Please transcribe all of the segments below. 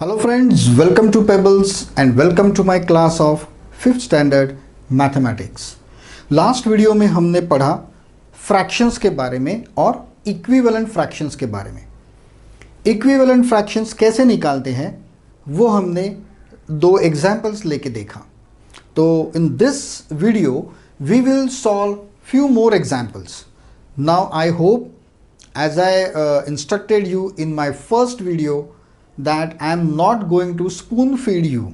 Hello friends, welcome to Pebbles and welcome to my class of 5th standard mathematics. Last video में हमने पढ़ा fractions के बारे में और इक्विवेलेंट फ्रैक्शंस के बारे में. इक्विवेलेंट फ्रैक्शंस कैसे निकालते हैं वो हमने दो एग्जाम्पल्स लेके देखा. तो in this video we will solve few more examples. Now I hope as I instructed you in my first video that I am not going to spoon feed you.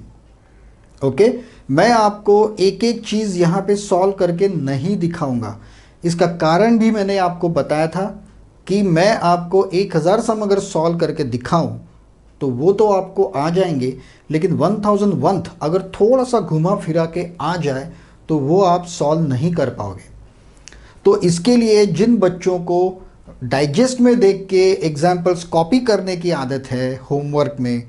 Okay? मैं आपको एक एक चीज़ यहाँ पे solve करके नहीं दिखाऊंगा. इसका कारण भी मैंने आपको बताया था कि मैं आपको 1000 सम अगर सॉल्व करके दिखाऊं तो वो तो आपको आ जाएंगे, लेकिन 1001th अगर थोड़ा सा घुमा फिरा के आ जाए तो वो आप सॉल्व नहीं कर पाओगे. तो इसके लिए जिन बच्चों को डाइजेस्ट में देख के एग्जाम्पल्स कॉपी करने की आदत है होमवर्क में,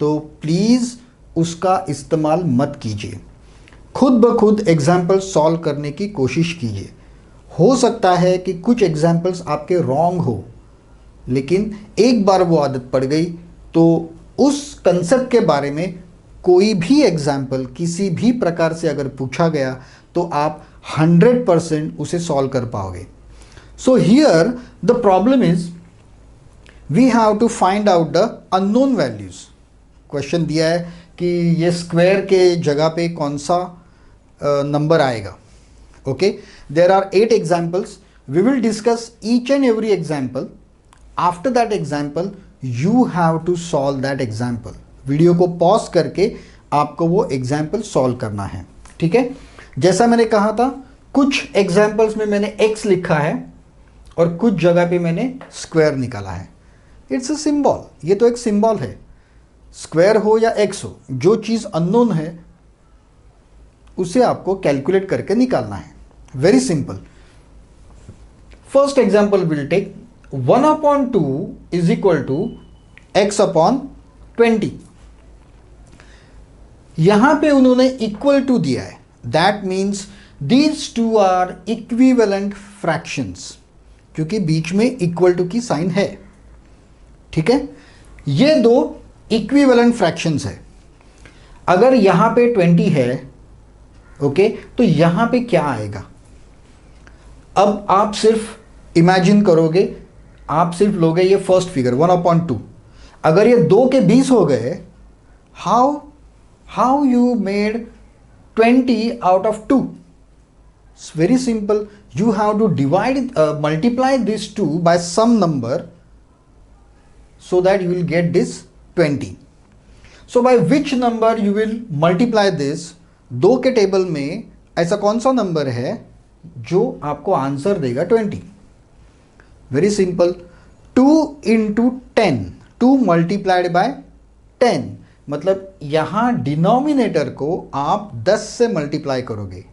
तो प्लीज़ उसका इस्तेमाल मत कीजिए. खुद ब खुद एग्जाम्पल सॉल्व करने की कोशिश कीजिए. हो सकता है कि कुछ एग्जाम्पल्स आपके रॉन्ग हो, लेकिन एक बार वो आदत पड़ गई तो उस कंसेप्ट के बारे में कोई भी एग्जाम्पल किसी भी प्रकार से अगर पूछा गया तो आप 100% उसे सॉल्व कर पाओगे. So here the problem is we have to find out the unknown values. Question दिया है कि ये स्क्वायर के जगह पे कौन सा नंबर आएगा. Okay, there are 8 examples. We will discuss each and every example. After that example you have to solve that example. Video को पॉज करके आपको वो एग्जाम्पल सॉल्व करना है. ठीक है, जैसा मैंने कहा था कुछ एग्जाम्पल्स में मैंने x लिखा है और कुछ जगह पे मैंने स्क्वायर निकाला है. It's a symbol. ये तो एक सिंबल है. स्क्वायर हो या x हो, जो चीज़ अननोन है उसे आपको कैलकुलेट करके निकालना है. Very simple. First example will take 1/2 is equal to x/20. यहां पे उन्होंने इक्वल टू दिया है. That means these two are equivalent fractions, क्योंकि बीच में इक्वल टू की साइन है. ठीक है, ये दो इक्विवेलेंट फ्रैक्शंस है. अगर यहां पे 20 है, ओके, तो यहां पे क्या आएगा? अब आप सिर्फ इमेजिन करोगे, आप सिर्फ लोगे ये फर्स्ट फिगर 1/2. अगर ये 2 के 20 हो गए, how you made 20 out of 2? It's very simple. You have to multiply this 2 by some number so that you will get this 20. So by which number you will multiply this? 2 के table में ऐसा कौन सा number है जो आपको answer देगा 20? Very simple. 2 into 10. 2 multiplied by 10. मतलब यहां डिनोमिनेटर को आप 10 से मल्टीप्लाई करोगे.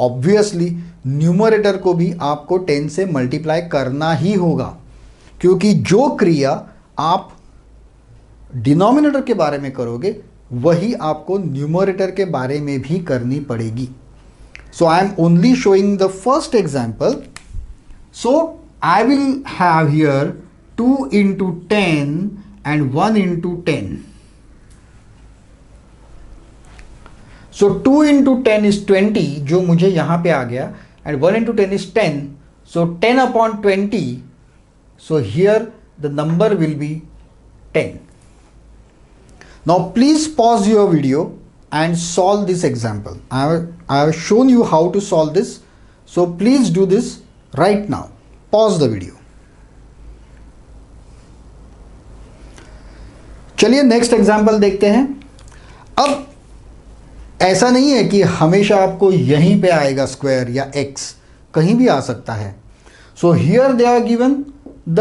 ऑब्वियसली न्यूमरेटर को भी आपको 10 से मल्टीप्लाई करना ही होगा, क्योंकि जो क्रिया आप डिनोमिनेटर के बारे में करोगे वही आपको न्यूमरेटर के बारे में भी करनी पड़ेगी. So I am only showing the first example. So I will have here 2 into 10 and 1 into 10. So 2 into 10 is 20, जो मुझे यहाँ पे आ गया, and 1 into 10 is 10. So 10/20. So here the number will be 10. Now please pause your video and solve this example. I have shown you how to solve this. So please do this right now. Pause the video. चलिए next example देखते हैं. अब ऐसा नहीं है कि हमेशा आपको यहीं पे आएगा स्क्वायर या x, कहीं भी आ सकता है. So here they are given the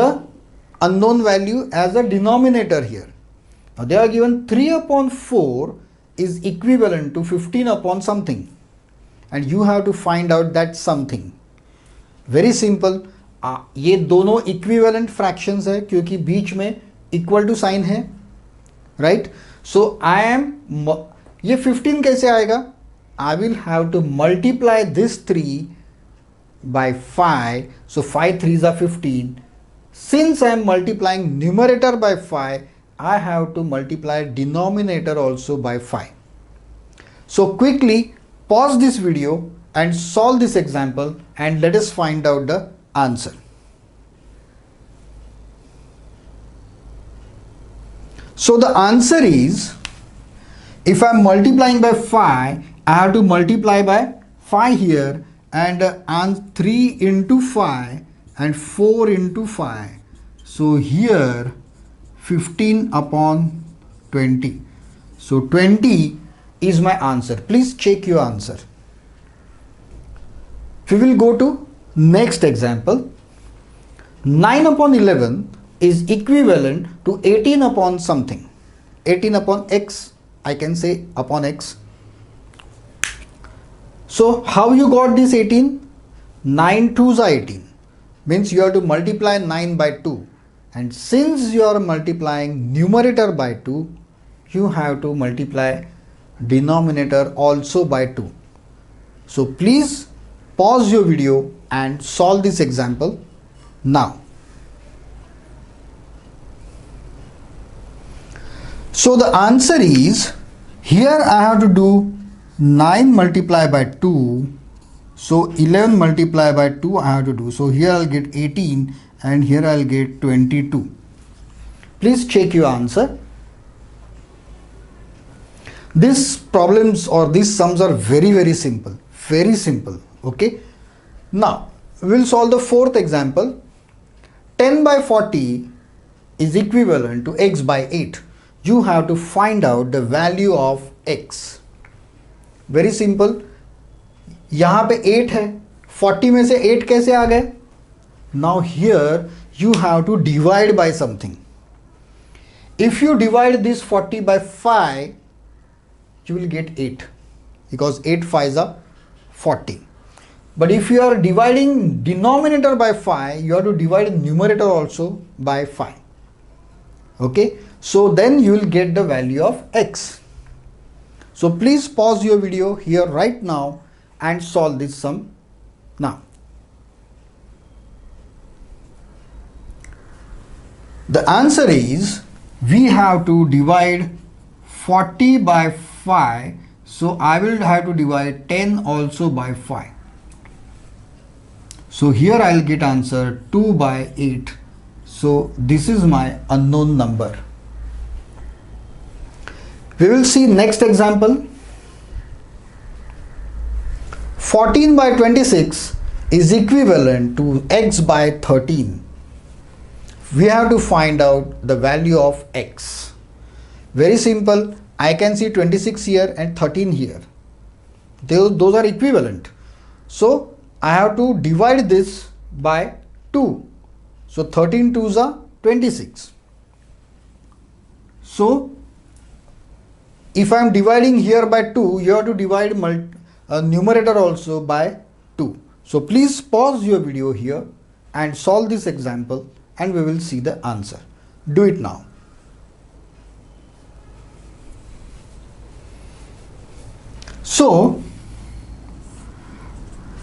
unknown value as a denominator. Here they are given 3/4 is equivalent to 15 something, and you have to find out that something. Very simple. ये दोनों equivalent fractions है क्योंकि बीच में equal to sign है, right. So I am, ये 15 कैसे आएगा? I will have to multiply this 3 by 5. So 5 3s are 15. Since I am multiplying numerator by 5, I have to multiply denominator also by 5. So quickly pause this video and solve this example and let us find out the answer. So the answer is, if I am multiplying by 5, I have to multiply by 5 here and 3 into 5 and 4 into 5. So here 15 upon 20. So 20 is my answer. Please check your answer. We will go to next example. 9 upon 11 is equivalent to 18 upon something. 18 upon x, I can say upon x. So how you got this 18? 9 2s are 18. Means you have to multiply 9 by 2. And since you are multiplying numerator by 2, you have to multiply denominator also by 2. So please pause your video and solve this example now. So the answer is, here I have to do 9 multiplied by 2. So 11 multiplied by 2 I have to do. So here I'll get 18 and here I'll get 22. Please check your answer. These problems or these sums are very simple. Very simple. Okay. Now we'll solve the fourth example. 10 by 40 is equivalent to x by 8. You have to find out the value of x. Very simple. यहाँ पे 8 है, 40 में से 8 कैसे आ गए? Now here you have to divide by something. If you divide this 40 by 5, you will get 8, because 8 5s are 40. But if you are dividing denominator by 5, you have to divide numerator also by 5. Okay, so then you will get the value of x. So please pause your video here right now and solve this sum now. The answer is, we have to divide 40 by 5. So I will have to divide 10 also by 5. So here I will get answer 2 by 8. So this is my unknown number. We will see next example. 14 by 26 is equivalent to x by 13. We have to find out the value of x. Very simple. I can see 26 here and 13 here. Those are equivalent. So I have to divide this by 2. So 13 2s are 26. So if I am dividing here by 2, you have to divide numerator also by 2. So please pause your video here and solve this example and we will see the answer. Do it now. So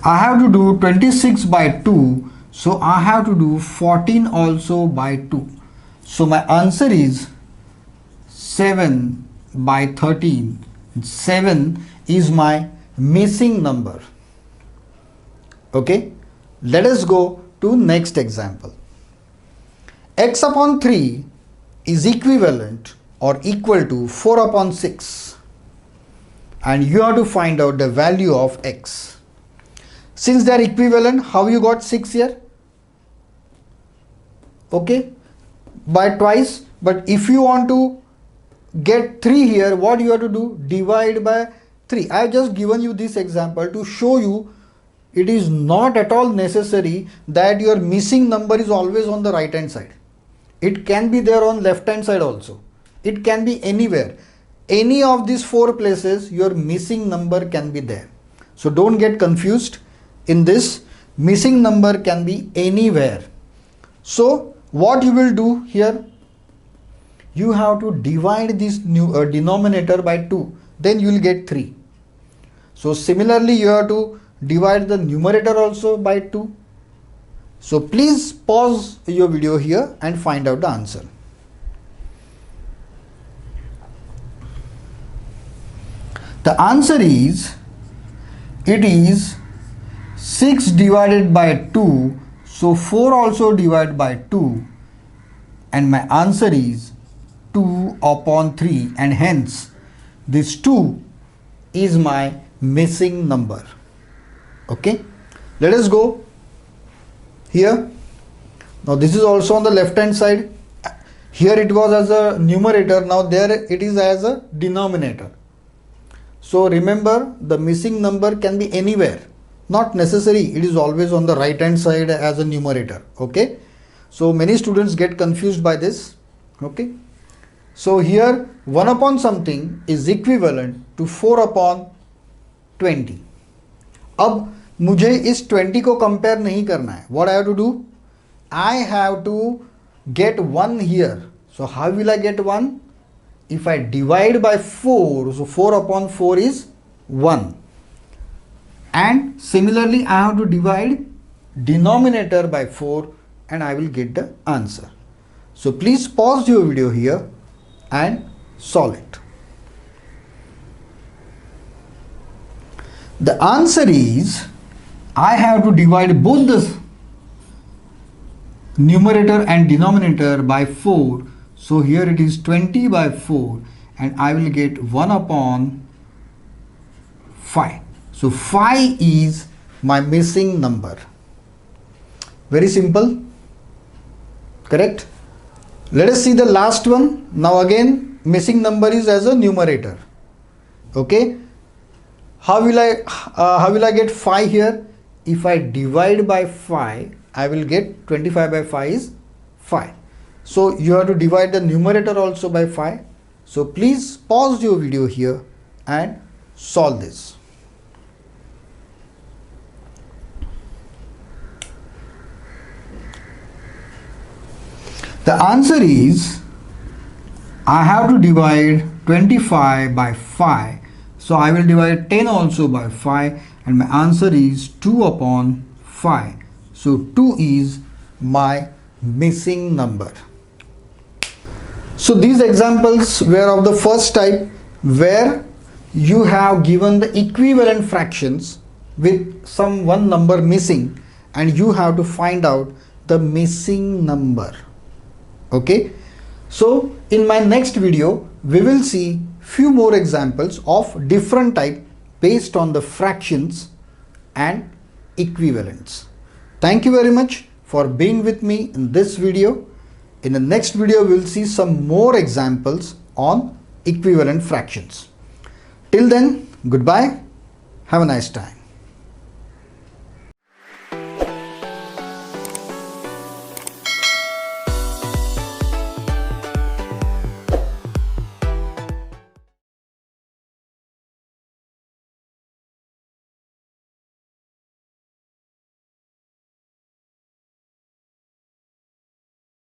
I have to do 26 by 2. So I have to do 14 also by 2. So my answer is 7 by 13. 7 is my missing number. Okay, let us go to next example. X upon 3 is equivalent or equal to 4 upon 6, and you have to find out the value of x. Since they are equivalent, how you got 6 here? Okay, by twice. But if you want to get 3 here, what you have to do? Divide by 3. I have just given you this example to show you it is not at all necessary that your missing number is always on the right hand side. It can be there on left hand side also. It can be anywhere. Any of these 4 places your missing number can be there. So don't get confused in this. Missing number can be anywhere. So what you will do here? You have to divide this denominator by 2. Then you will get 3. So similarly you have to divide the numerator also by 2. So please pause your video here and find out the answer. The answer is, it is 6 divided by 2. So 4 also divided by 2. And my answer is 2 upon 3. And hence, this 2 is my missing number. Okay. Let us go here. Now this is also on the left hand side. Here it was as a numerator. Now there it is as a denominator. So remember, the missing number can be anywhere. Not necessary it is always on the right hand side as a numerator. Okay. So many students get confused by this. Okay. So here 1 upon something is equivalent to 4 upon 20. अब मुझे इस 20 को compare नहीं करना है. What I have to do? I have to get 1 here. So how will I get 1? If I divide by 4, so 4 upon 4 is 1. And similarly I have to divide denominator by 4 and I will get the answer. So please pause your video here and solve it. The answer is, I have to divide both the numerator and denominator by 4. So here it is 20 by 4 and I will get 1 upon 5. So 5 is my missing number. Very simple. Correct? Let us see the last one. Now again missing number is as a numerator. Okay. How will I get 5 here? If I divide by 5, I will get 25 by 5 is 5. So you have to divide the numerator also by 5. So please pause your video here and solve this. The answer is, I have to divide 25 by 5. So I will divide 10 also by 5 and my answer is 2 upon 5. So 2 is my missing number. So these examples were of the first type, where you have given the equivalent fractions with some one number missing and you have to find out the missing number. Okay. So in my next video we will see few more examples of different type based on the fractions and equivalents. Thank you very much for being with me in this video. In the next video we will see some more examples on equivalent fractions. Till then, goodbye. Have a nice time.